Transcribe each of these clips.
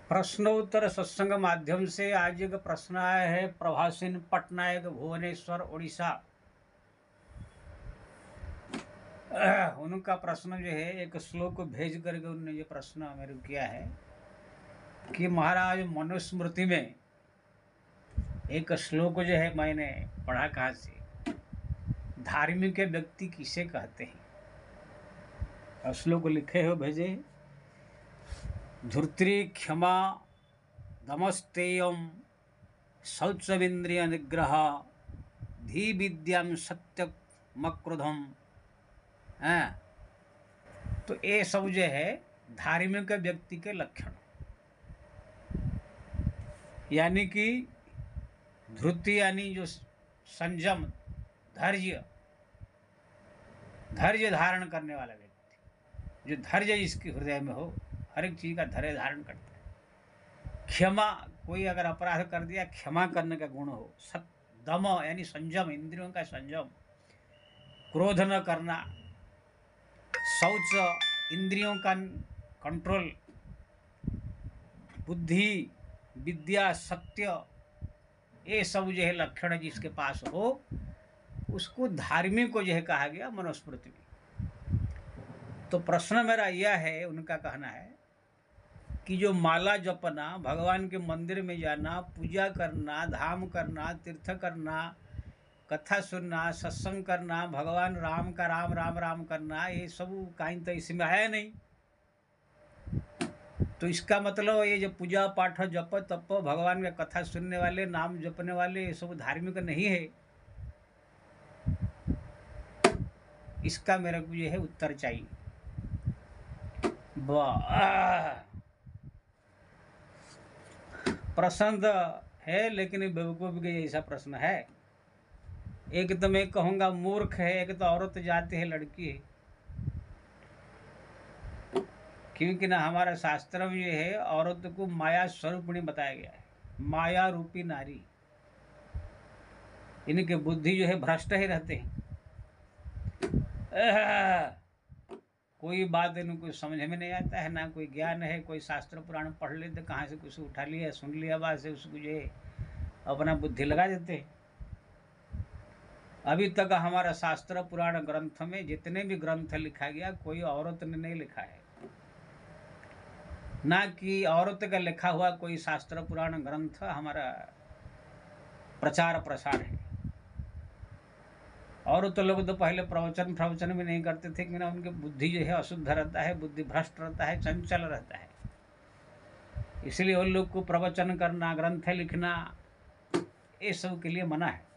प्रश्नोत्तर सत्संग माध्यम से आज एक प्रश्न आया है। प्रभासिन पटनायक, भुवनेश्वर, उड़ीसा। उनका प्रश्न जो है, एक श्लोक भेज करके उन्होंने ये प्रश्न मेरे को किया है कि महाराज, मनुस्मृति में एक श्लोक जो है मैंने पढ़ा, कहाँ से, धार्मिक व्यक्ति किसे कहते हैं। और श्लोक लिखे हो भेजे, धूर्ति क्षमा दमस्तेयम शौचविंद्रिय निग्रह धी विद्याम सत्य मक्रोधम। तो ये सब जो है धार्मिक व्यक्ति के लक्षण, यानी कि धृति यानी जो संयम, धैर्य धारण करने वाला व्यक्ति, जो धैर्य जिसके हृदय में हो, हर एक चीज का धैर्य धारण करता है। क्षमा, कोई अगर अपराध कर दिया, क्षमा करने का गुण हो। दम यानी संयम, इंद्रियों का संयम, क्रोध न करना। शौच, इंद्रियों का कंट्रोल। बुद्धि, विद्या, सत्य, ये सब जो है लक्षण जिसके पास हो, उसको धार्मिक को जो है कहा गया मनुस्मृति में। तो प्रश्न मेरा यह है, उनका कहना है कि जो माला जपना, भगवान के मंदिर में जाना, पूजा करना, धाम करना, तीर्थ करना, कथा सुनना, सत्संग करना, भगवान राम का राम राम राम करना, ये सब कहीं तो इसमें आया नहीं। तो इसका मतलब ये जो पूजा पाठ, जप तप, भगवान का कथा सुनने वाले, नाम जपने वाले, ये सब धार्मिक नहीं है। इसका मेरे को ये है उत्तर चाहिए। प्रश्न है, लेकिन बेवकूफ के जैसा प्रश्न है। एक तो मैं कहूँगा मूर्ख है, एक तो औरत जाति है, लड़की है। क्योंकि ना हमारा शास्त्र में ये है, औरत को माया स्वरूपिणी बताया गया है, माया रूपी नारी। इनके बुद्धि जो है भ्रष्ट ही रहते हैं। कोई बात इनको समझ में नहीं आता है, ना कोई ज्ञान है। कोई शास्त्र पुराण पढ़ लेते, कहाँ से कुछ उठा लिया, सुन लिया, बात से उसको जो है अपना बुद्धि लगा देते हैं। अभी तक हमारा शास्त्र पुराण ग्रंथ में जितने भी ग्रंथ लिखा गया, कोई औरत ने नहीं लिखा है, ना कि औरत का लिखा हुआ कोई शास्त्र पुराण ग्रंथ हमारा प्रचार प्रसार है। और तो लोग तो पहले प्रवचन भी नहीं करते थे, कि ना उनकी बुद्धि जो है अशुद्ध रहता है, बुद्धि भ्रष्ट रहता है, चंचल रहता है। इसलिए उन लोग को प्रवचन करना, ग्रंथ लिखना, ये सब के लिए मना है।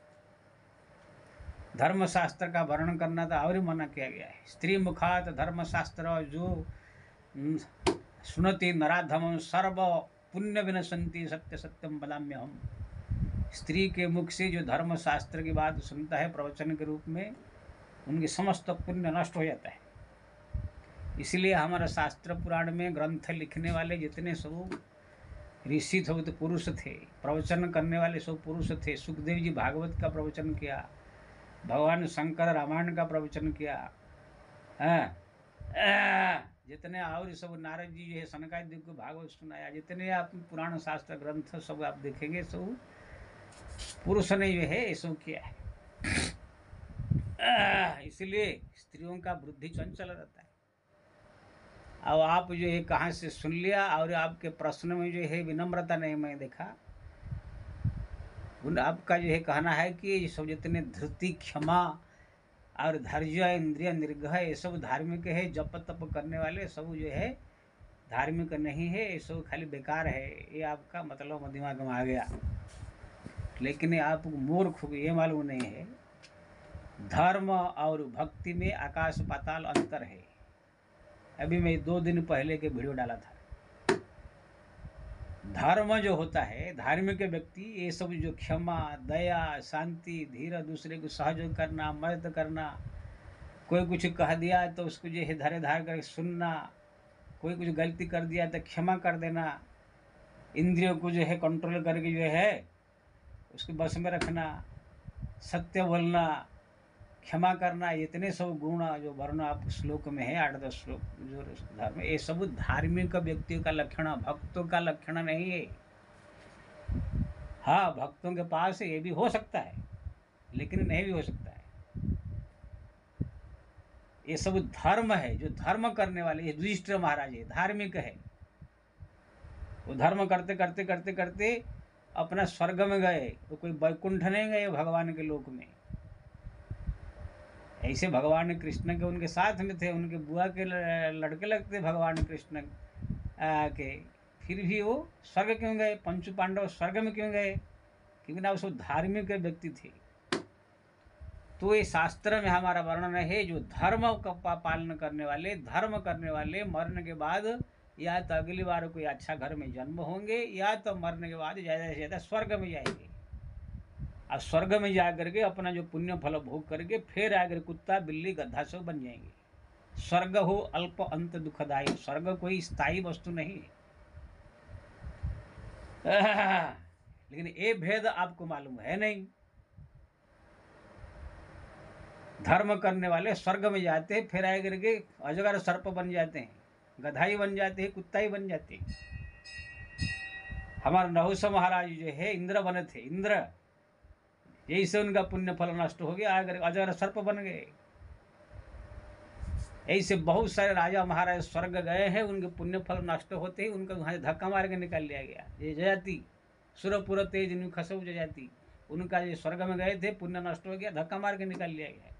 धर्मशास्त्र का वर्णन करना तो और ही मना किया गया है। स्त्री मुखात धर्मशास्त्र जो सुनति नराधम सर्व पुण्य विनशंति सत्य सत्यम बदाम्यहम। स्त्री के मुख से जो धर्मशास्त्र की बात सुनता है प्रवचन के रूप में, उनके समस्त पुण्य नष्ट हो जाता है। इसलिए हमारा शास्त्र पुराण में ग्रंथ लिखने वाले जितने सब ऋषि थे, वो तो पुरुष थे। प्रवचन करने वाले सब पुरुष थे। सुखदेव जी भागवत का प्रवचन किया, भगवान शंकर रामायण का प्रवचन किया, जितने और सब नारद जी जो है सनकादिक देव को भागवत सुनाया, जितने आप पुराण शास्त्र ग्रंथ सब आप देखेंगे, सब पुरुष ने जो है ये सब किया है। इसलिए स्त्रियों का बुद्धि चंचल रहता है। अब आप जो है कहाँ से सुन लिया, और आपके प्रश्न में जो है विनम्रता नहीं मैं देखा। आपका जो है कहना है कि ये सब जितने धृति, क्षमा और धैर्य, इंद्रिय निग्रह, ये सब धार्मिक है। जप तप करने वाले सब जो है धार्मिक नहीं है, ये सब खाली बेकार है। ये आपका मतलब दिमाग में आ गया। लेकिन आप मूर्ख को ये मालूम नहीं है, धर्म और भक्ति में आकाश पाताल अंतर है। अभी मैं 2 दिन पहले के वीडियो डाला था। धर्म जो होता है, धार्मिक व्यक्ति, ये सब जो क्षमा, दया, शांति, धीरे, दूसरे को सहयोग करना, मदद करना, कोई कुछ कह दिया तो उसको जो है धैर्य धार कर सुनना, कोई कुछ गलती कर दिया तो क्षमा कर देना, इंद्रियों को जो है कंट्रोल करके जो है उसको बस में रखना, सत्य बोलना, क्षमा करना, इतने सब गुण जो वर्ण आप श्लोक में है 8-10 श्लोक जो धर्म, ये सब धार्मिक व्यक्तियों का लक्षण, भक्तों का लक्षण नहीं है। हाँ, भक्तों के पास ये भी हो सकता है, लेकिन नहीं भी हो सकता है। ये सब धर्म है, जो धर्म करने वाले, ये युधिष्ठिर महाराज है, धार्मिक है। वो धर्म करते करते करते करते अपना स्वर्ग में गए, तो कोई वैकुंठ नहीं गए भगवान के लोक में। ऐसे भगवान कृष्ण के उनके साथ में थे, उनके बुआ के लड़के लगते भगवान कृष्ण के, फिर भी वो स्वर्ग क्यों गए? पंचु पांडव स्वर्ग में क्यों गए? क्योंकि ना वो धार्मिक व्यक्ति थे। तो ये शास्त्र में हमारा वर्णन है, जो धर्म का पालन करने वाले, धर्म करने वाले मरने के बाद या तो अगली बार कोई अच्छा घर में जन्म होंगे, या तो मरने के बाद ज़्यादा से ज़्यादा स्वर्ग में जाएंगे। और स्वर्ग में जा करके अपना जो पुण्य फल भोग करके फिर आकर कुत्ता बिल्ली गधा सब बन जाएंगे। स्वर्ग हो अल्प अंत दुखदायी, स्वर्ग कोई स्थायी वस्तु नहीं है। लेकिन ये भेद आपको मालूम है नहीं। धर्म करने वाले स्वर्ग में जाते हैं, फिर आए करके अजगर सर्प बन जाते हैं, गधाई बन जाते हैं, कुत्ता ही बन जाते हैं। हमारे नहुष महाराज जो है इंद्र बने थे, इंद्र, यही से उनका पुण्य फल नष्ट हो गया, आकर अजगर सर्प बन गए। ऐसे बहुत सारे राजा महाराज स्वर्ग गए हैं, उनके पुण्य फल नष्ट होते ही उनका वहाँ धक्का मार के निकाल लिया गया। ये जजाति सुरपुर तेज खसो जजाति, उनका जो स्वर्ग में गए थे, पुण्य नष्ट हो गया, धक्का मार के निकाल लिया गया।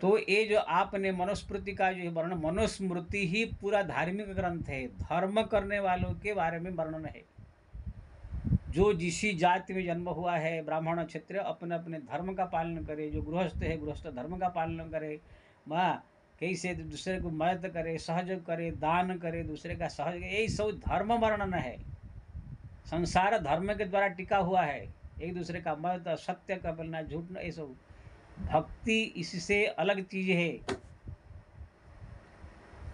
तो ये जो आपने मनुस्मृति का जो वर्णन, मनुस्मृति ही पूरा धार्मिक ग्रंथ है, धर्म करने वालों के बारे में वर्णन है। जो जिस जाति में जन्म हुआ है, ब्राह्मण क्षत्रिय, अपने अपने धर्म का पालन करे। जो गृहस्थ है, गृहस्थ धर्म का पालन करे, माँ कैसे दूसरे को मदद करे, सहयोग करे, दान करे, दूसरे का सहयोग, यही सब धर्म वर्णन है। संसार धर्म के द्वारा टिका हुआ है, एक दूसरे का मदद, सत्य का बोलना, झूठ न, ये सब। भक्ति इससे अलग चीज है।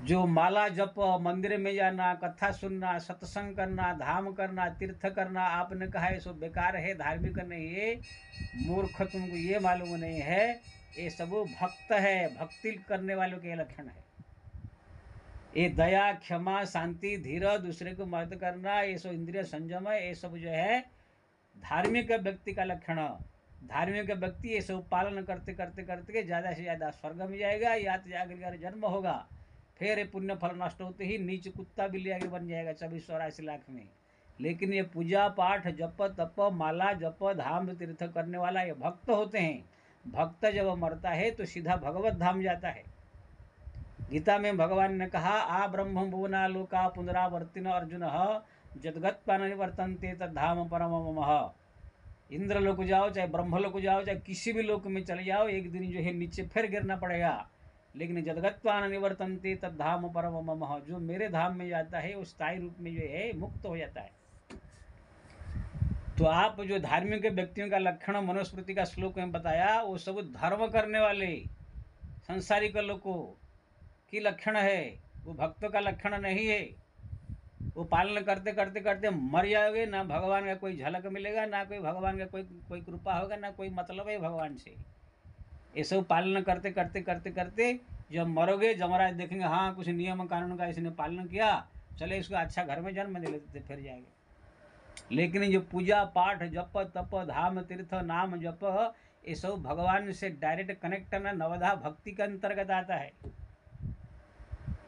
जो माला जप, मंदिर में जाना, कथा सुनना, सत्संग करना, धाम करना, तीर्थ करना, आपने कहा है सो बेकार है, धार्मिक नहीं है, मूर्ख, तुमको ये मालूम नहीं है, ये सब भक्त है, भक्ति करने वालों के लक्षण है। ये दया, क्षमा, शांति, धीर, दूसरे को मदद करना, ये सब इंद्रिय संयम है, ये सब जो है धार्मिक व्यक्ति का लक्षण। धार्मिक व्यक्ति ये सब पालन करते करते करते ज़्यादा से ज़्यादा स्वर्ग में जाएगा, या तो जाकर जन्म होगा, फिर ये पुण्य फल नष्ट होते ही नीच कुत्ता बिल्ली आगे बन जाएगा 24-84 लाख में। लेकिन ये पूजा पाठ, जप तप, माला जप, धाम तीर्थ करने वाला ये भक्त होते हैं। भक्त जब मरता है तो सीधा भगवत धाम जाता है। गीता में भगवान ने कहा, आ ब्रह्म भुवना लोका पुनरावर्तिन अर्जुन जदगत्पा निवर्तन्ते तद्धाम परम मम। इंद्र लोक जाओ, चाहे ब्रह्म लोक जाओ, चाहे किसी भी लोक में चले जाओ, एक दिन जो है नीचे फिर गिरना पड़ेगा। लेकिन जदगत्वान निवर्तन्ते तद्धाम परम मम, जो मेरे धाम में जाता है वो स्थायी रूप में जो है मुक्त हो जाता है। तो आप जो धार्मिक व्यक्तियों का लक्षण मनुस्मृति का श्लोक में बताया, वो सब धर्म करने वाले संसारिक लोगों की लक्षण है, वो भक्तों का लक्षण नहीं है। वो पालन करते करते करते मर जाओगे, ना भगवान का कोई झलक मिलेगा, ना कोई भगवान का कोई कृपा होगा, ना कोई मतलब है भगवान से। ये सब पालन करते करते करते करते जब मरोगे, जमराज देखेंगे हाँ कुछ नियम कानून का इसने पालन किया, चले इसको अच्छा घर में जन्म दे लेते, फिर जाएंगे। लेकिन जो पूजा पाठ, जप तप, धाम तीर्थ, नाम जप, ये सब भगवान से डायरेक्ट कनेक्ट करना नवधा भक्ति के अंतर्गत आता है।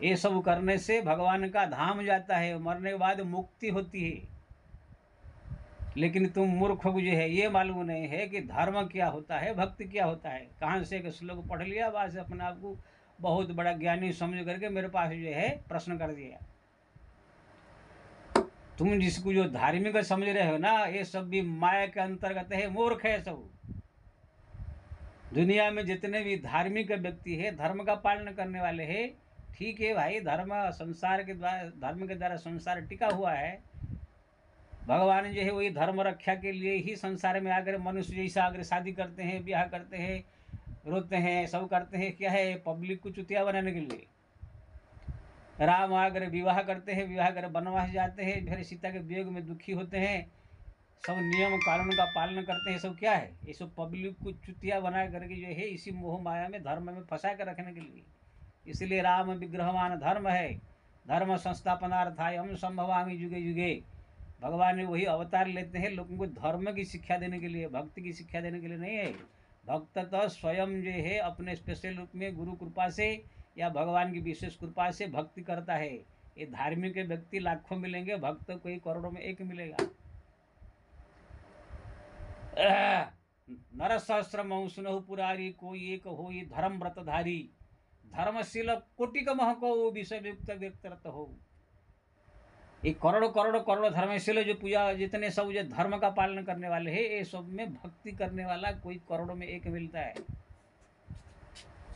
ये सब करने से भगवान का धाम जाता है, मरने के बाद मुक्ति होती है। लेकिन तुम मूर्ख को जो है ये मालूम नहीं है कि धर्म क्या होता है, भक्ति क्या होता है। कहाँ से एक श्लोक पढ़ लिया, बस अपने आप को बहुत बड़ा ज्ञानी समझ करके मेरे पास जो है प्रश्न कर दिया। तुम जिसको जो धार्मिक समझ रहे हो ना, ये सब भी माया के अंतर्गत है, मूर्ख है सब। दुनिया में जितने भी धार्मिक व्यक्ति है, धर्म का पालन करने वाले हैं, ठीक है भाई, धर्म संसार के द्वारा, धर्म के द्वारा संसार टिका हुआ है। भगवान जो है वही धर्म रक्षा के लिए ही संसार में आकर मनुष्य जैसा आकर शादी करते हैं, ब्याह करते हैं, रोते हैं, सब करते हैं, क्या है, पब्लिक को चुतिया बनाने के लिए। राम आकर विवाह करते हैं, विवाह कर वनवास जाते हैं, फिर सीता के वियोग में दुखी होते हैं, सब नियम कानून का पालन करते हैं, सब क्या है, ये सब पब्लिक को चुतिया बना करके जो है इसी मोह माया में धर्म में फंसा कर रखने के लिए। इसलिए राम विग्रहवान धर्म है, धर्म संस्थापनार्थाय हम संभवामि युगे युगे। भगवान ने वही अवतार लेते हैं लोगों को धर्म की शिक्षा देने के लिए, भक्ति की शिक्षा देने के लिए नहीं है। भक्त तो स्वयं जो है अपने स्पेशल रूप में गुरु कृपा से या भगवान की विशेष कृपा से भक्ति करता है। ये धार्मिक व्यक्ति लाखों मिलेंगे, भक्त कोई करोड़ों में एक मिलेगा। नर सहस्र सुनहु पुरारी कोई एक हो ये धर्म व्रतधारी। धर्मशील कोटि का महको विषय युक्त व्यक्त हो। ये करोड़ों करोड़ों करोड़ों धर्मशील जो पूजा जितने सब जो धर्म का पालन करने वाले हैं, ये सब में भक्ति करने वाला कोई करोड़ों में एक मिलता है।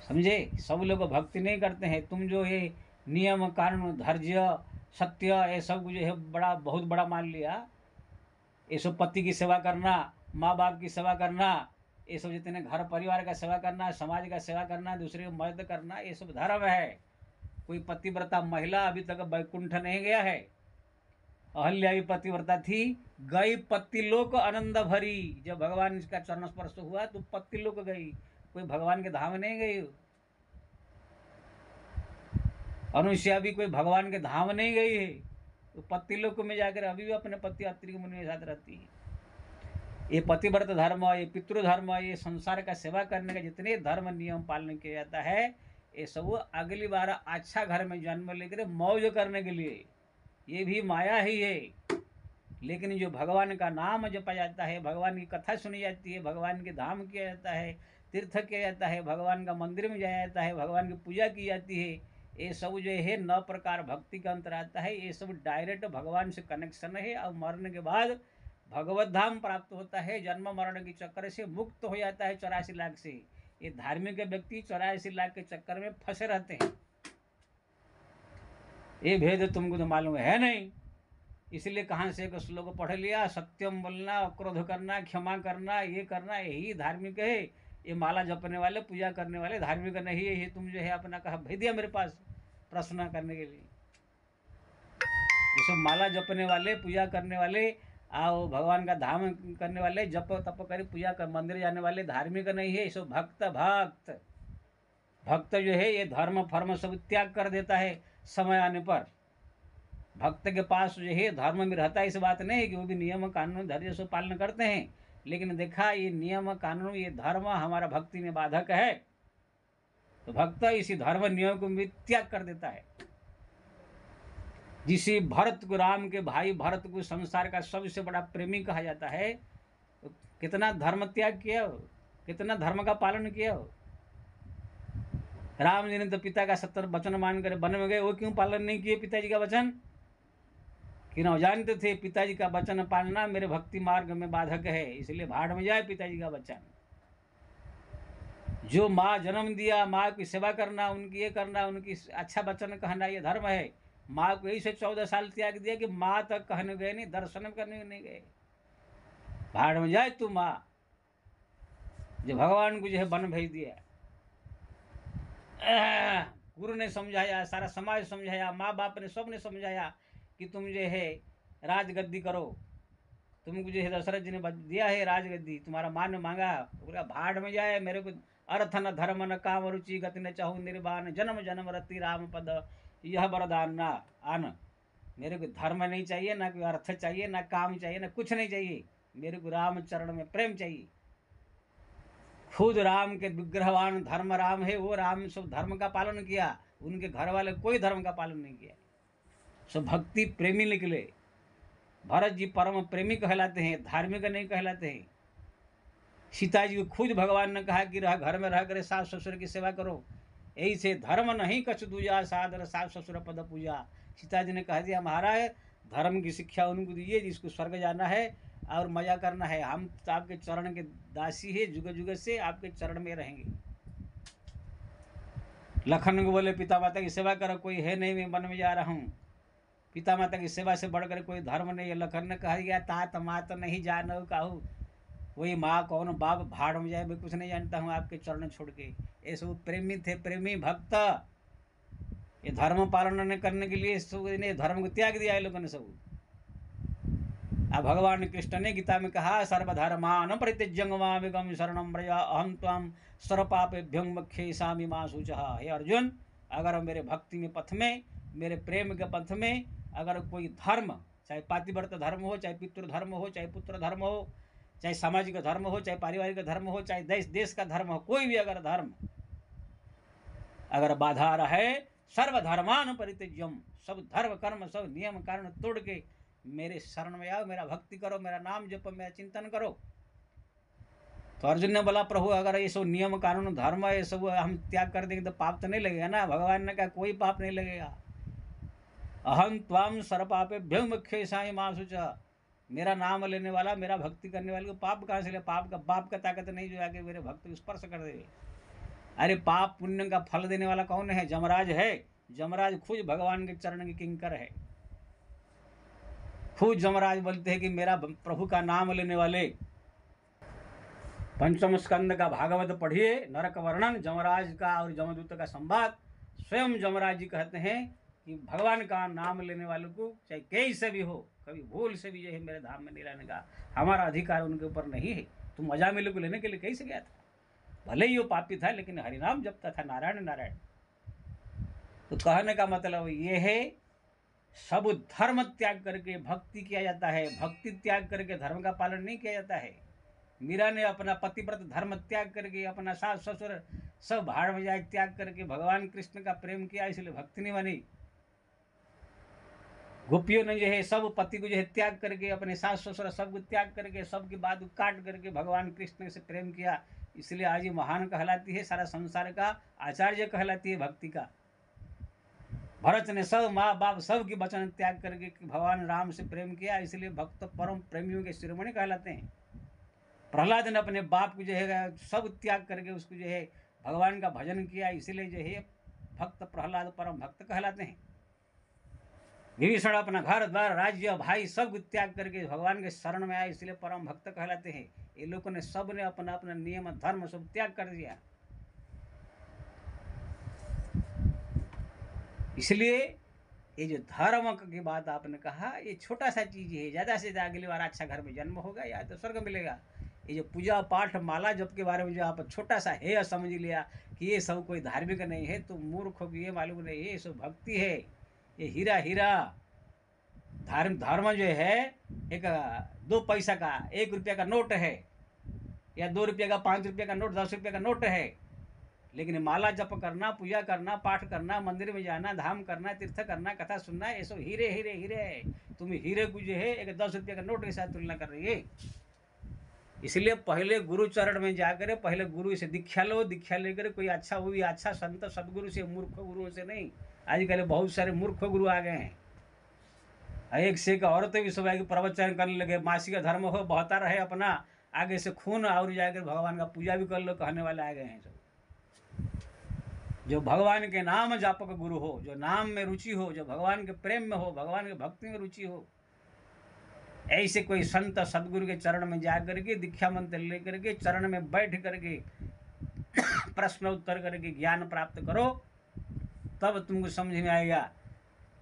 समझे, सब लोग भक्ति नहीं करते हैं। तुम जो ये नियम कानून धैर्य सत्य ये सब जो है बड़ा बहुत बड़ा मान लिया। ये सब पति की सेवा करना, माँ बाप की सेवा करना, ये सब जितने घर परिवार का सेवा करना, समाज का सेवा करना, दूसरे को मदद करना, ये सब धर्म है। कोई पतिव्रता महिला अभी तक वैकुंठ नहीं गया है। अहल्या भी पतिव्रता थी, गई पतिलोक आनंद भरी। जब भगवान का चरण स्पर्श हुआ तो पतिलोक गई, कोई भगवान के धाम नहीं गई। अनुष्या भी कोई भगवान के धाम नहीं गई है, तो पतिलोक में जाकर अभी भी अपने पति अत्रि मुनि के साथ रहती है। ये पतिव्रत धर्म, ये पितृधर्म, ये संसार का सेवा करने का जितने धर्म नियम पालन किया जाता है, ये सब अगली बार अच्छा घर में जन्म लेकर मौज करने के लिए, ये भी माया ही है। लेकिन जो भगवान का नाम जपा जाता है, भगवान की कथा सुनी जाती है, भगवान के धाम किया जाता है, तीर्थ किया जाता है, भगवान का मंदिर में जाया जाता है, भगवान की पूजा की जाती है, ये सब जो है 9 प्रकार भक्ति का अंतर आता है। ये सब डायरेक्ट भगवान से कनेक्शन है। और मरने के बाद भगवत धाम प्राप्त होता है, जन्म मरण के चक्कर से मुक्त हो जाता है 84 लाख से। ये धार्मिक व्यक्ति 84 लाख के चक्कर में फंसे रहते हैं। ये भेद तुमको तो मालूम है नहीं, इसलिए कहाँ से एक श्लोक पढ़ लिया, सत्यम बोलना, क्रोध करना, क्षमा करना, ये करना, यही धार्मिक है। ये माला जपने वाले पूजा करने वाले धार्मिक नहीं है। ये तुम जो है अपना कहा भेज दिया मेरे पास प्रश्न करने के लिए। ये सब माला जपने वाले, पूजा करने वाले, आओ भगवान का धाम करने वाले, जप तप कर पूजा कर मंदिर जाने वाले धार्मिक नहीं है। ये सब भक्त भक्त जो है ये धर्म फर्म सब त्याग कर देता है समय आने पर। भक्त के पास जो है धर्म में रहता है, इस बात नहीं है कि वो भी नियम कानून धैर्य से पालन करते हैं, लेकिन देखा ये नियम कानून ये धर्म हमारा भक्ति में बाधक है, तो भक्त इसी धर्म नियम को भी त्याग कर देता है। जिसे भरत को, राम के भाई भरत को संसार का सबसे बड़ा प्रेमी कहा जाता है, तो कितना धर्म त्याग किया हो, कितना धर्म का पालन किया हो। राम जी ने तो पिता का 70 वचन मानकर वन में गए, वो क्यों पालन नहीं किए पिताजी का वचन? कि न जानते थे पिताजी का वचन पालना मेरे भक्ति मार्ग में बाधक है, इसलिए भाड़ में जाए पिताजी का वचन। जो माँ जन्म दिया, माँ की सेवा करना, उनकी ये करना, उनकी अच्छा वचन कहना, ये धर्म है। माँ को यही से 14 साल त्याग दिया कि माँ तक कहने गए नहीं, दर्शन करने नहीं गए। भाड़ में जाए तू माँ, जो भगवान को जो है वन भेज दिया। गुरु ने समझाया, सारा समाज समझाया, माँ बाप ने सब ने समझाया कि तुम जो है राजगद्दी करो। तुमको जो है दशरथ जी ने दिया है राजगद्दी, तुम्हारा मान मांगा, पूरा भाड़ में जाए। मेरे को अर्थ न धर्म न काम रुचि गति न चाहूँ निर्वाण, जन्म जन्म रति राम पद यह वरदान ना आन। मेरे को धर्म नहीं चाहिए, ना कोई अर्थ चाहिए, ना काम चाहिए, ना कुछ नहीं चाहिए। मेरे को राम चरण में प्रेम चाहिए। खुद राम के विग्रहवान धर्म राम है, वो राम सब धर्म का पालन किया, उनके घर वाले कोई धर्म का पालन नहीं किया। सब भक्ति प्रेमी निकले। भरत जी परम प्रेमी कहलाते हैं, धार्मिक नहीं कहलाते हैं। सीता जी को खुद भगवान ने कहा कि घर में रह कर सास ससुर की सेवा करो। यही से धर्म नहीं कछ दूजा सादर सास ससुर पद पूजा। सीता जी ने कह दिया महाराज धर्म की शिक्षा उनको दीजिए जिसको स्वर्ग जाना है और मजा करना है। हम तो आपके चरण के दासी है, जुग जुग से आपके चरण में रहेंगे। लखन को बोले पिता माता की सेवा करो, कोई है नहीं, मैं वन में जा रहा हूँ। पिता माता की सेवा से बढ़कर कोई धर्म नहीं है। लखन ने कह दिया तात मात नहीं जानो कहूँ, वही माँ कौन बाप भाड़ में जाए, मैं कुछ नहीं जानता हूँ आपके चरण छोड़ के। ये सब प्रेमी थे, प्रेमी भक्त। ये धर्म पालन करने के लिए सब ने धर्म को त्याग दिया है लोगों ने सब। अब भगवान कृष्ण ने गीता में कहा, सर्वधर्मान परित्यज्य मामेकं शरणं व्रज अहं त्वां सर्वपापेभ्यो मोक्षयिष्यामि मा शुचः। हे अर्जुन, अगर मेरे भक्ति में पथ में, मेरे प्रेम के पथ में अगर कोई धर्म, चाहे पातिव्रत धर्म हो, चाहे पितृ धर्म हो, चाहे पुत्र धर्म हो, चाहे सामाजिक धर्म हो, चाहे पारिवारिक धर्म हो, चाहे देश का धर्म हो, कोई भी अगर धर्म अगर बाधा रहे, सर्वधर्मान परित्यज्यम, सब धर्म कर्म सब नियम कारण तोड़ के मेरे शरण में आओ, मेरा भक्ति करो, मेरा नाम जपो, मेरा चिंतन करो। तो अर्जुन ने बोला, प्रभु अगर ये सब नियम कानून धर्म ये सब हम त्याग कर देंगे तो पाप तो नहीं लगेगा ना? भगवान ने कहा कोई पाप नहीं लगेगा। अहं त्वाम सर्वपापेभ्यो मोक्षयिष्यामि मा शुचः। मेरा नाम लेने वाला, मेरा भक्ति करने वाले को पाप कहाँ से ले? पाप का बाप का ताकत नहीं जो आके मेरे भक्त को स्पर्श कर दे। अरे पाप पुण्य का फल देने वाला कौन है? जमराज है। जमराज खुद भगवान के चरण की किंकर है। खुद जमराज बोलते हैं कि मेरा प्रभु का नाम लेने वाले, पंचम स्कंद का भागवत पढ़िए, नरक वर्णन जमराज का और जमदूत का संवाद। स्वयं जमराज जी कहते हैं कि भगवान का नाम लेने वालों को चाहे कैसे भी हो, कभी भूल से भी जो है मेरे धाम में नहीं लाने का हमारा अधिकार उनके ऊपर नहीं है। तुम मजा मेले को लेने के लिए कैसे गया था? भले ही वो पापी था लेकिन हरिनाम जपता था, नारायण नारायण। तो कहने का मतलब ये है, सब धर्म त्याग करके भक्ति किया जाता है, भक्ति त्याग करके धर्म का पालन नहीं किया जाता है। मीरा ने अपना पतिव्रत धर्म त्याग करके, अपना सास ससुर सब भाड़ में जाए त्याग करके भगवान कृष्ण का प्रेम किया, इसलिए भक्ति नहीं बनी। गोपियों ने जो है सब पति को जो है त्याग करके, अपने सास ससुर सबको त्याग करके, सबकी बात काट करके भगवान कृष्ण से प्रेम किया, इसलिए आज ये महान कहलाती है, सारा संसार का आचार्य कहलाती है भक्ति का। भरत ने सब माँ बाप सब की वचन त्याग करके भगवान राम से प्रेम किया, इसलिए भक्त परम प्रेमियों के शिरोमणि कहलाते हैं। प्रहलाद ने अपने बाप को जो है सब त्याग करके उसको जो है भगवान का भजन किया, इसलिए जो है भक्त प्रहलाद परम भक्त कहलाते हैं। विभीषण अपना घर द्वार राज्य भाई सब त्याग करके भगवान के शरण में आए, इसलिए परम भक्त कहलाते हैं। ये लोगों ने सब ने अपना अपना नियम धर्म सब त्याग कर दिया। इसलिए ये जो धर्म की बात आपने कहा, ये छोटा सा चीज है, ज़्यादा से ज़्यादा अगली बार अच्छा घर में जन्म होगा या तो स्वर्ग मिलेगा। ये जो पूजा पाठ माला जप के बारे में जो आप छोटा सा है समझ लिया कि ये सब कोई धार्मिक नहीं है, तो मूर्ख हो, ये मालूम नहीं है ये सब भक्ति है। ये हीरा हीरा धर्म जो है एक 2 पैसा का 1 रुपया का नोट है, या 2 रुपये का 5 रुपये का नोट, 10 रुपये का नोट है, लेकिन माला जप करना, पूजा करना, पाठ करना, मंदिर में जाना, धाम करना, तीर्थ करना, कथा सुनना, ये सब हीरे हीरे हीरे है। तुम हीरे को जो है एक 10 रुपये का नोट के साथ तुलना कर रही है। इसलिए पहले गुरु चरण में जाकर पहले गुरु से दीक्षा लो, दीक्षा लेकर कोई अच्छा, वो भी अच्छा संत सदगुरु से, मूर्ख गुरुओं से नहीं। आजकल बहुत सारे मूर्ख गुरु आ गए हैं। एक से एक औरतें भी सुबह की प्रवचन करने लगे, मासिक धर्म हो बहता रहे अपना, आगे से खून और जाकर भगवान का पूजा भी कर लो कहने वाले आ गए हैं सब। जो भगवान के नाम जापक गुरु हो, जो नाम में रुचि हो, जो भगवान के प्रेम में हो, भगवान के भक्ति में रुचि हो, ऐसे कोई संत सदगुरु के चरण में जा करके दीक्षा मंत्र लेकर के चरण में बैठ करके प्रश्न उत्तर करके ज्ञान प्राप्त करो, तब तुमको समझ में आएगा।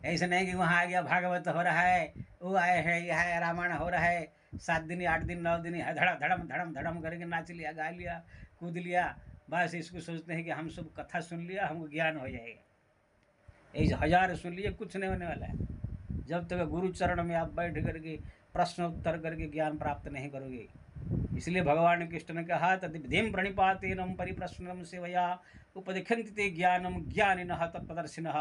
ऐसे नहीं कि वहाँ आ गया भागवत हो रहा है, वो आए हैं, यह है रामायण हो रहा है, 7 दिन 8 दिन 9 दिन धड़म धड़म धड़म करके नाच लिया, गा लिया, कूद लिया, बस इसको सोचते हैं कि हम सब कथा सुन लिया, हमको ज्ञान हो जाएगा। ऐसे 1000 सुन लिए, कुछ नहीं होने वाला है जब तक गुरु चरण में आप बैठ करके प्रश्न उत्तर करके ज्ञान प्राप्त नहीं करोगे। इसलिए भगवान कृष्ण ने कहा, तद्विधिं प्रणिपातेन परिप्रश्नम सेवया उपदिशन्ति ते ज्ञानम ज्ञानिनः तत्प्रदर्शिनः।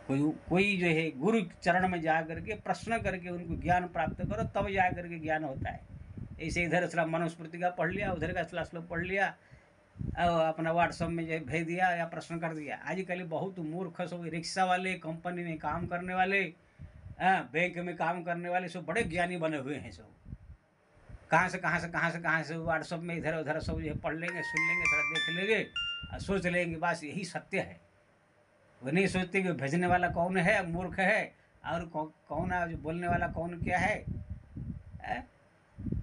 कोई जो है गुरु चरण में जा करके प्रश्न करके उनको ज्ञान प्राप्त करो, तब जा करके ज्ञान होता है। ऐसे इधर श्लोक मनुस्मृति का पढ़ लिया, उधर का श्लोक पढ़ लिया और अपना व्हाट्सएप में जो भेज दिया या प्रश्न कर दिया। आजकल बहुत मूर्ख सब, रिक्शा वाले, कंपनी में काम करने वाले, बैंक में काम करने वाले सब बड़े ज्ञानी बने हुए हैं। सब कहाँ से व्हाट्सएप में इधर उधर सब जो पढ़ लेंगे, सुन लेंगे, थोड़ा देख लेंगे और सोच लेंगे बस यही सत्य है। वो नहीं सोचते कि भेजने वाला कौन है, मूर्ख है, और कौन है जो बोलने वाला कौन क्या है।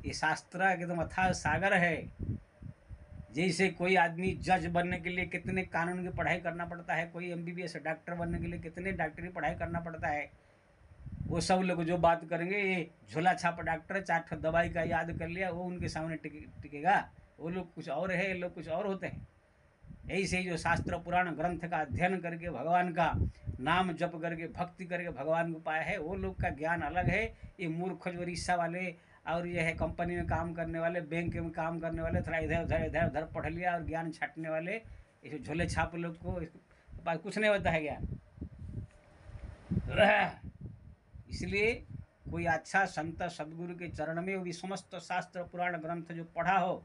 ये शास्त्र एकदम अथाह सागर है। जैसे कोई आदमी जज बनने के लिए कितने कानून की पढ़ाई करना पड़ता है, कोई MBBS डॉक्टर बनने के लिए कितने डॉक्टरी पढ़ाई करना पड़ता है, वो सब लोग जो बात करेंगे, ये झोला छाप डॉक्टर 4 दवाई का याद कर लिया, वो उनके सामने टिकेगा। वो लोग कुछ और है, ये लोग कुछ और होते हैं। ऐसे ही जो शास्त्र पुराण ग्रंथ का अध्ययन करके भगवान का नाम जप करके भक्ति करके भगवान को पाया है, वो लोग का ज्ञान अलग है। ये मूर्ख जो रिक्शा वाले और ये है कंपनी में काम करने वाले, बैंक में काम करने वाले, थोड़ा इधर उधर इधर उधर पढ़ लिया और ज्ञान छाटने वाले, ये झोले छाप लोग को पास कुछ नहीं होता है ज्ञान। इसलिए कोई अच्छा संत सदगुरु के चरण में, वो भी समस्त शास्त्र पुराण ग्रंथ जो पढ़ा हो,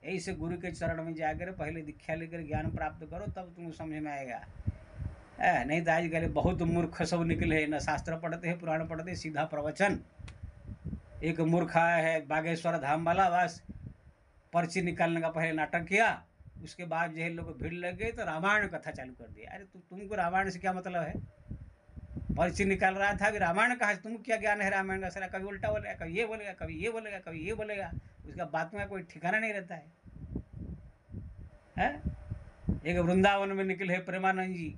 ऐसे गुरु के चरण में जाकर पहले दीक्षा लेकर ज्ञान प्राप्त करो, तब तुमको समझ में आएगा। नहीं तो आजकल बहुत मूर्ख सब निकले हैं, न शास्त्र पढ़ते हैं पुराण पढ़ते हैं, सीधा प्रवचन। एक मूर्ख आया है बागेश्वर धाम वाला, बस पर्ची निकालने का पहले नाटक किया, उसके बाद जो है लोग भीड़ लग गए तो रामायण कथा चालू कर दिया। अरे तुमको रामायण से क्या मतलब है? पर्ची निकाल रहा था, अभी रामायण कहा, तुम क्या ज्ञान है रामायण का? सर कभी उल्टा बोलेगा, कभी ये बोलेगा, कभी ये बोलेगा, कभी ये बोलेगा, उसका बात में कोई ठिकाना नहीं रहता है। एक वृंदावन में निकले हैं प्रेमानंद जी,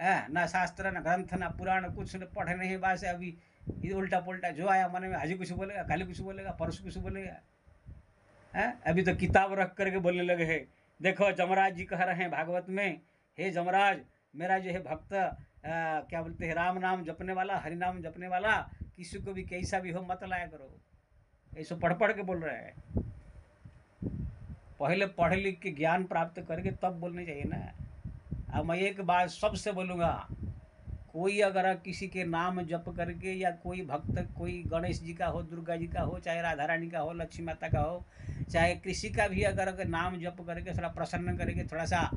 ना शास्त्र ना ग्रंथ ना पुराण कुछ न पढ़े नहीं, बस अभी ये उल्टा पुल्टा जो आया मन में, आज कुछ बोलेगा, कल कुछ बोलेगा, परसों कुछ बोलेगा। अभी तो किताब रख करके बोलने लगे हैं, देखो जमराज जी कह रहे हैं भागवत में, हे जमराज मेरा जो है भक्त क्या बोलते हैं, राम नाम जपने वाला, हरि नाम जपने वाला, किसी को भी कैसा भी हो मत लाया करो। ऐसे पढ़ पढ़ के बोल रहे हैं। पहले पढ़ लिख के ज्ञान प्राप्त करके तब बोलने चाहिए ना। अब मैं एक बात सबसे बोलूँगा, कोई अगर किसी के नाम जप करके, या कोई भक्त, कोई गणेश जी का हो, दुर्गा जी का हो, चाहे राधा रानी का हो, लक्ष्मी माता का हो, चाहे किसी का भी अगर नाम जप करके थोड़ा प्रसन्न करके थोड़ा सा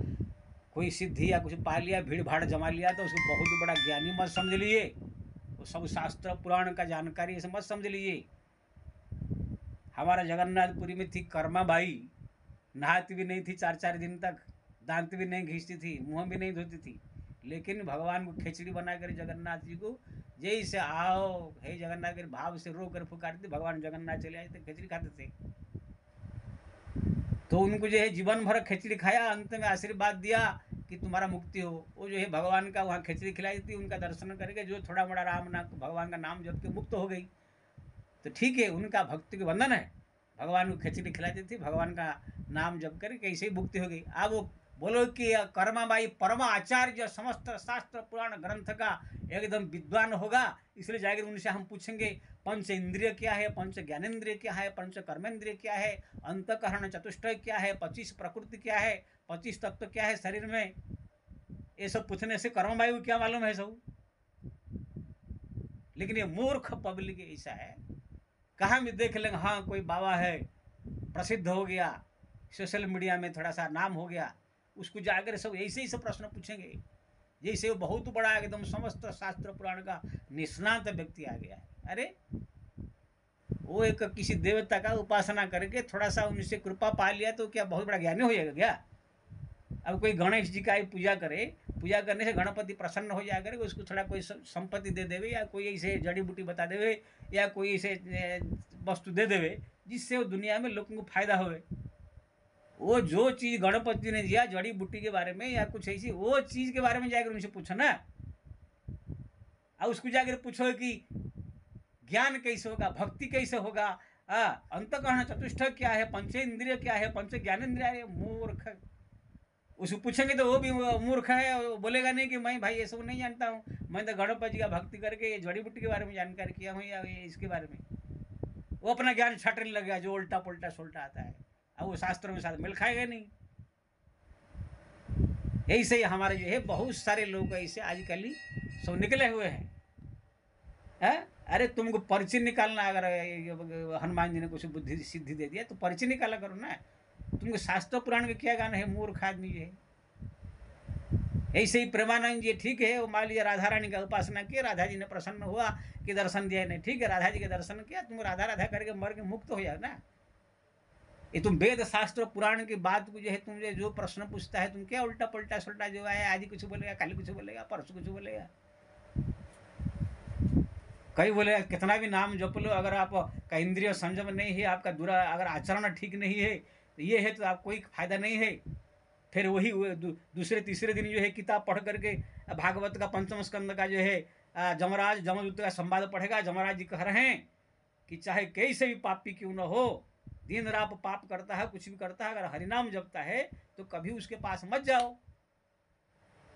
कोई सिद्धि या कुछ पा लिया, भीड़ भाड़ जमा लिया, तो उसको बहुत बड़ा ज्ञानी मत समझ लीजिए। वो सब शास्त्र पुराण का जानकारी ऐसे मत समझ लीजिए। हमारा जगन्नाथपुरी में थी कर्मा बाई, नहाती भी नहीं थी 4-4 दिन तक, दांत भी नहीं घींचती थी, मुँह भी नहीं धोती थी, लेकिन भगवान को खिचड़ी बना कर जगन्नाथ जी को जैसे आओ हे जगन्नाथ के भाव से रो कर पुकारते, भगवान जगन्नाथ चले आए थे, खिचड़ी खाते थे। तो उनको जो है जीवन भर खिचड़ी खाया, अंत में आशीर्वाद दिया कि तुम्हारा मुक्ति हो। वो जो है भगवान का वहाँ खिचड़ी खिलाई थी, उनका दर्शन करके जो थोड़ा मोड़ा राम नाम भगवान का नाम जप के मुक्त हो गई। तो ठीक है, उनका भक्ति के बंधन है, भगवान को खिचड़ी खिलाई थी, भगवान का नाम जप कर कैसे ही मुक्ति हो गई। अब वो बोलो कि कर्माबाई परम आचार्य समस्त शास्त्र पुराण ग्रंथ का एकदम विद्वान होगा, इसलिए जाकर उनसे हम पूछेंगे पंच इंद्रिय क्या है, पंच ज्ञानेन्द्रिय क्या है, पंच कर्मेंद्रिय क्या है, अंतकरण चतुष्टय क्या है, 25 प्रकृति क्या है, 25 तत्व क्या है शरीर में, ये सब पूछने से कर्मबाई को क्या मालूम है सब। लेकिन ये मूर्ख पब्लिक ऐसा है, कहाँ भी देख लेंगे, हाँ कोई बाबा है प्रसिद्ध हो गया, सोशल मीडिया में थोड़ा सा नाम हो गया, उसको जाकर सब ऐसे ही सब प्रश्न पूछेंगे जैसे वो बहुत बड़ा एकदम समस्त शास्त्र पुराण का निष्णात व्यक्ति आ गया है। अरे वो एक किसी देवता का उपासना करके थोड़ा सा उनसे कृपा पा लिया तो क्या बहुत बड़ा ज्ञानी हो जाएगा क्या? अब कोई गणेश जी का ही पूजा करे, पूजा करने से गणपति प्रसन्न हो जाया करे, उसको थोड़ा कोई संपत्ति दे देवे, या कोई ऐसे जड़ी बूटी बता देवे, या कोई ऐसे वस्तु दे देवे जिससे वो दुनिया में लोगों को फायदा होवे। वो जो चीज़ गणपति ने दिया जड़ी बूटी के बारे में या कुछ ऐसी, वो चीज़ के बारे में जाकर उनसे पूछो ना। और उसको जाकर पूछो कि ज्ञान कैसे होगा, भक्ति कैसे होगा, अंतकरण चतुष्टय क्या है, पंचेंद्रिय क्या है, पंच ज्ञानेन्द्रिय है। मूर्ख, उसको पूछेंगे तो वो भी मूर्ख है, वो बोलेगा नहीं कि मैं भाई ये सब नहीं जानता हूँ, मैं तो गणपति जी का भक्ति करके ये जड़ी बूटी के बारे में जानकारी किया हूँ, या ये इसके बारे में वो अपना ज्ञान छाटने लग गया जो उल्टा पुल्टा सुल्टा आता है। अब वो शास्त्रों में साथ मिल खाएगा नहीं। ऐसे ही हमारे जो है बहुत सारे लोग ऐसे आजकल ही सब निकले हुए हैं। अरे तुमको पर्ची निकालना, अगर हनुमान जी ने कुछ बुद्धि सिद्धि दे दिया तो पर्ची निकाला करो ना। तुमको शास्त्र पुराण के क्या गाना है, मूर्ख आदमी जो है। ऐसे ही प्रेमानंद जी ठीक है, वो मान लिया राधा रानी का उपासना किया, राधा जी ने प्रसन्न हुआ कि दर्शन दिया, नहीं ठीक है राधा जी के दर्शन किया, तुम राधा राधा करके मर के मुक्त हो जाओ ना। ये तुम वेद शास्त्र पुराण की बात को जो है तुम जो प्रश्न पूछता है, तुम क्या उल्टा पुल्टा सुल्टा जो है, आज कुछ बोलेगा, कल कुछ बोलेगा, परसों कुछ बोलेगा, कई बोलेगा कितना भी नाम जप लो, अगर आपका इंद्रिय संयम नहीं है, आपका दूरा अगर आचरण ठीक नहीं है, तो ये है तो आप कोई फायदा नहीं है। फिर वही दूसरे तीसरे दिन जो है किताब पढ़ करके भागवत का पंचम स्कंद का जो है जमराज जमदूत का संवाद पढ़ेगा। जमराज जी कह रहे हैं कि चाहे कैसे भी पापी क्यों न हो, दिन रात पाप करता है, कुछ भी करता है, अगर हरिनाम जपता है तो कभी उसके पास मत जाओ।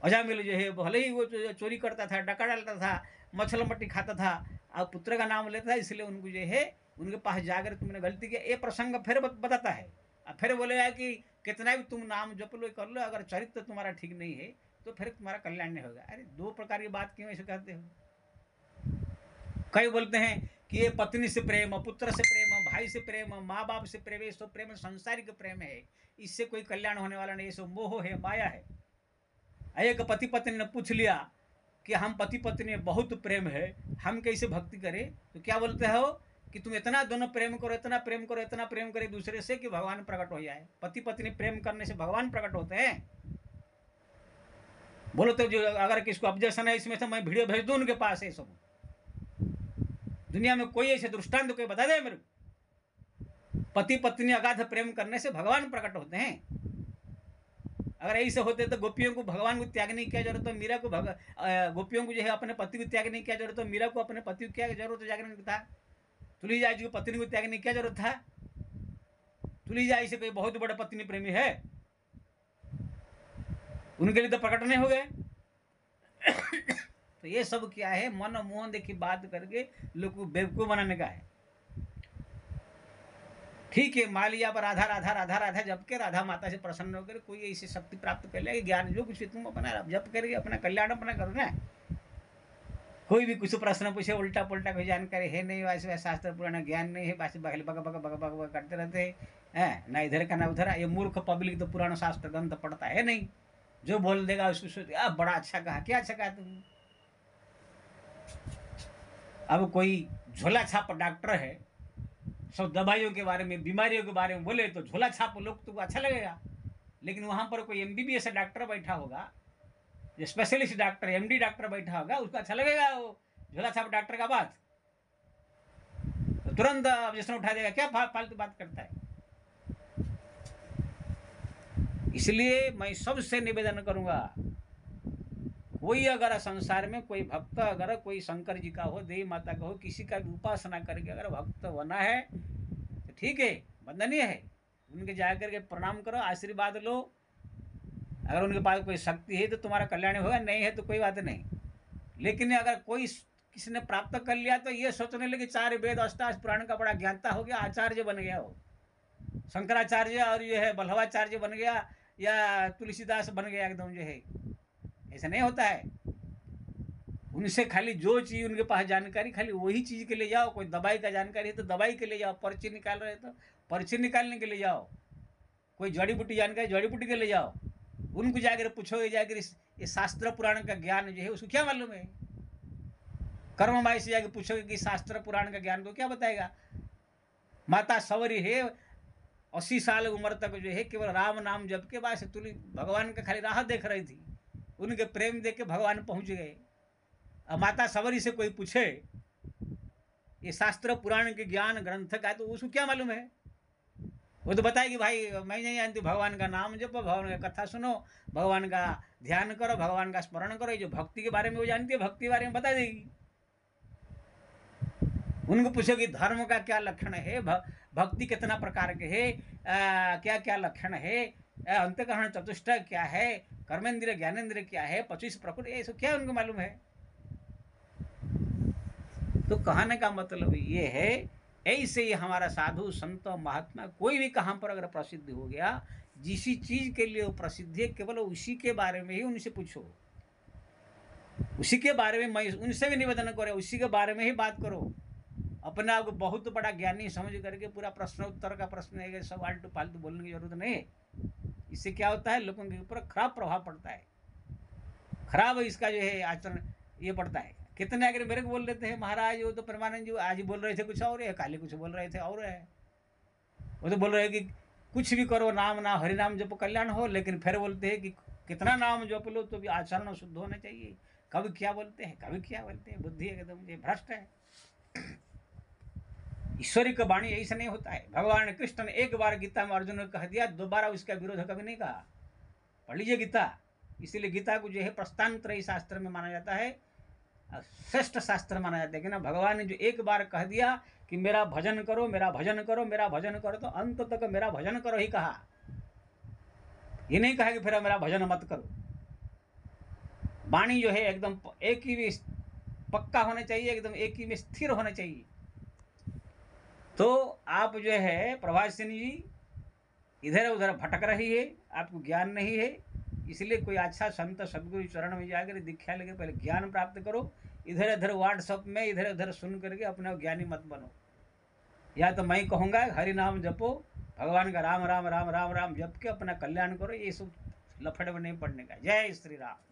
अजामिल जो है भले ही वो चोरी करता था, डका डालता था, मछल मट्टी खाता था, और पुत्र का नाम लेता था, इसलिए उनको जो है उनके पास जाकर तुमने गलती किया, ये प्रसंग फिर बताता है। और फिर बोलेगा कि कितना भी तुम नाम जप लो कर लो, अगर चरित्र तुम्हारा ठीक नहीं है तो फिर तुम्हारा कल्याण नहीं होगा। अरे दो प्रकार की बात क्यों ऐसे कहते हो? कई बोलते हैं कि ये पत्नी से प्रेम, पुत्र से प्रेम, भाई से प्रेम, माँ बाप से प्रेम, ये सब प्रेम संसारिक प्रेम है, इससे कोई कल्याण होने वाला नहीं, ये सब मोह है, माया है। एक पति पत्नी ने पूछ लिया कि हम पति पत्नी में बहुत प्रेम है, हम कैसे भक्ति करें? तो क्या बोलते हो कि तुम इतना दोनों प्रेम करो, इतना प्रेम करो, इतना प्रेम करे दूसरे से कि भगवान प्रकट हो जाए। पति पत्नी प्रेम करने से भगवान प्रकट होते हैं? बोलो तो जो अगर किसको ऑब्जेक्शन है इसमें से मैं वीडियो भेज दूं उनके पास है। सब दुनिया में कोई ऐसे दृष्टांत कोई बता दे मेरे को। पति पत्नी अगाध प्रेम करने से भगवान प्रकट होते हैं। अगर ऐसे होते तो गोपियों को भगवान को त्याग नहीं किया जरूरत, तो मीरा को गोपियों को जो है अपने पति को त्याग नहीं किया जरूरत, तो मीरा को अपने पति को क्या जरूरत जागरण था? तुलसीदास जी को पत्नी को त्याग नहीं किया जरूरत था? तुलसीदास से कोई बहुत बड़ा पत्नी प्रेमी है? उनके लिए तो प्रकट नहीं हो गए। तो ये सब क्या है? मन मोहन देखी बात करके लोग को बेवकूफ बनाने का है। ठीक है, मान लिया पर राधा राधा राधा राधा जप के राधा माता से प्रसन्न होकर कोई ऐसी शक्ति प्राप्त कर ले, ज्ञान जो कुछ तुम अपना जप करके अपना कल्याण अपना करो ना। कोई भी कुछ प्रश्न पूछे उल्टा पुल्टा कोई जानकारी है नहीं, वैसे शास्त्र पुराना ज्ञान नहीं है, बासी बगल bug bug bug bug bug करते रहते हैं, ना इधर का ना उधर। ये मूर्ख पब्लिक तो पुराना शास्त्र ग्रंथ पढ़ता है नहीं, जो बोल देगा उसको सोच बड़ा अच्छा कहा। क्या अच्छा कहा तुम? अब कोई झोला छाप डॉक्टर है, सब दवाइयों के बारे में, बीमारियों के बारे में बोले तो झोला छाप लोग तो अच्छा लगेगा। लेकिन वहां पर कोई एमबीबीएस डॉक्टर बैठा होगा, स्पेशलिस्ट डॉक्टर, एमडी डॉक्टर बैठा होगा, उसको अच्छा लगेगा वो झोला छाप डॉक्टर का बात? तो तुरंत ऑब्जेक्शन उठा देगा, क्या फालतू बात करता है। इसलिए मैं सबसे निवेदन करूंगा, कोई अगर संसार में कोई भक्त अगर कोई शंकर जी का हो, देवी माता का हो, किसी का भी उपासना करके अगर भक्त बना है तो ठीक है, वंदनीय है, उनके जाकर के प्रणाम करो, आशीर्वाद लो। अगर उनके पास कोई शक्ति है तो तुम्हारा कल्याण होगा, नहीं है तो कोई बात नहीं। लेकिन अगर कोई किसी ने प्राप्त कर लिया तो ये सोचने लगे 4 वेद अष्टादश पुराण का बड़ा ज्ञाता हो गया, आचार्य बन गया हो, शंकराचार्य और ये है बल्लभाचार्य बन गया, या तुलसीदास बन गया एकदम जो है। ऐसा नहीं होता है। उनसे खाली जो चीज़ उनके पास जानकारी, खाली वही चीज़ के लिए जाओ। कोई दवाई का जानकारी है तो दवाई के लिए जाओ, पर्ची निकाल रहे तो पर्ची निकालने के लिए जाओ। कोई जड़ी बूटी जानकारी, जड़ी बूटी के लिए जाओ। उनको जाकर पूछोगे, जाकर ये शास्त्र पुराण का ज्ञान जो है उसको क्या मालूम है? कर्म माई से जाकर पूछोगे कि शास्त्र पुराण का ज्ञान को क्या बताएगा? माता सवरी है, 80 साल उम्र तक जो है केवल राम नाम जप के बाद तुली भगवान का खाली राह देख रही थी, उनके प्रेम देख के भगवान पहुंच गए। अब माता सवरी से कोई पूछे ये शास्त्र पुराण के ज्ञान ग्रंथ का, तो उसको क्या मालूम है? वो तो बताएगी भाई मैं नहीं जानती, भगवान का नाम जपो, भगवान का कथा सुनो, भगवान का ध्यान करो, भगवान का स्मरण करो। जो भक्ति के बारे में वो जानती है, भक्ति के बारे में बता देगी। उनको पूछोगी धर्म का क्या लक्षण है, भक्ति कितना प्रकार के है, क्या क्या लक्षण है, अंतःकरण चतुष्टय क्या है, कर्मेंद्रिय ज्ञानेंद्रिय क्या है, 25 प्रकृति, ये सब क्या उनको मालूम है? तो कहने का मतलब ये है, ऐसे ही हमारा साधु संत महात्मा कोई भी कहाँ पर अगर प्रसिद्ध हो गया, जिस चीज के लिए वो प्रसिद्ध है केवल उसी के बारे में ही उनसे पूछो, उसी के बारे में मैं उनसे भी निवेदन करो, उसी के बारे में ही बात करो। अपने आप को बहुत बड़ा ज्ञानी समझ करके पूरा प्रश्न उत्तर का प्रश्न है सब आलतू फालतू बोलने की जरूरत नहीं है। इससे क्या होता है, लोगों के ऊपर खराब प्रभाव पड़ता है, खराब इसका जो है आचरण ये पड़ता है। कितने अगर मेरे को बोल देते हैं महाराज, वो तो परमानंद जी आज बोल रहे थे कुछ और है, काली कुछ बोल रहे थे और है। वो तो बोल रहे हैं कि कुछ भी करो, नाम ना हरिनाम जप कल्याण हो, लेकिन फिर बोलते हैं कि कितना नाम जप लो तो भी आचरण शुद्ध होना चाहिए। कभी क्या बोलते हैं, कभी क्या बोलते हैं, बुद्धि एकदम ये भ्रष्ट है। ईश्वरी का वाणी ऐसा नहीं होता है। भगवान कृष्ण ने एक बार गीता में अर्जुन ने कह दिया, दोबारा उसका विरोध कभी नहीं कहा। पढ़ लीजिए गीता। इसीलिए गीता को जो है प्रस्थानत्रयी शास्त्र में माना जाता है। श्रेष्ठ शास्त्र माना जाता है कि ना, भगवान ने जो एक बार कह दिया कि मेरा भजन करो, मेरा भजन करो, मेरा भजन करो, तो अंत तक मेरा भजन करो ही कहा। ये नहीं कहा कि फिर मेरा भजन मत करो। वाणी जो है एकदम एक ही में पक्का होना चाहिए, एकदम एक ही में स्थिर होना चाहिए। तो आप जो है प्रभासिनी जी इधर उधर भटक रही है, आपको ज्ञान नहीं है, इसलिए कोई अच्छा संत सदगुरु चरण में जाकर दीक्षा लेकर पहले ज्ञान प्राप्त करो। इधर उधर व्हाट्सअप में इधर उधर सुन करके अपने ज्ञानी मत बनो। या तो मैं कहूँगा हरि नाम जपो, भगवान का राम राम राम राम राम जप के अपना कल्याण करो। ये सब लफड़े में नहीं पड़ने का। जय श्री राम।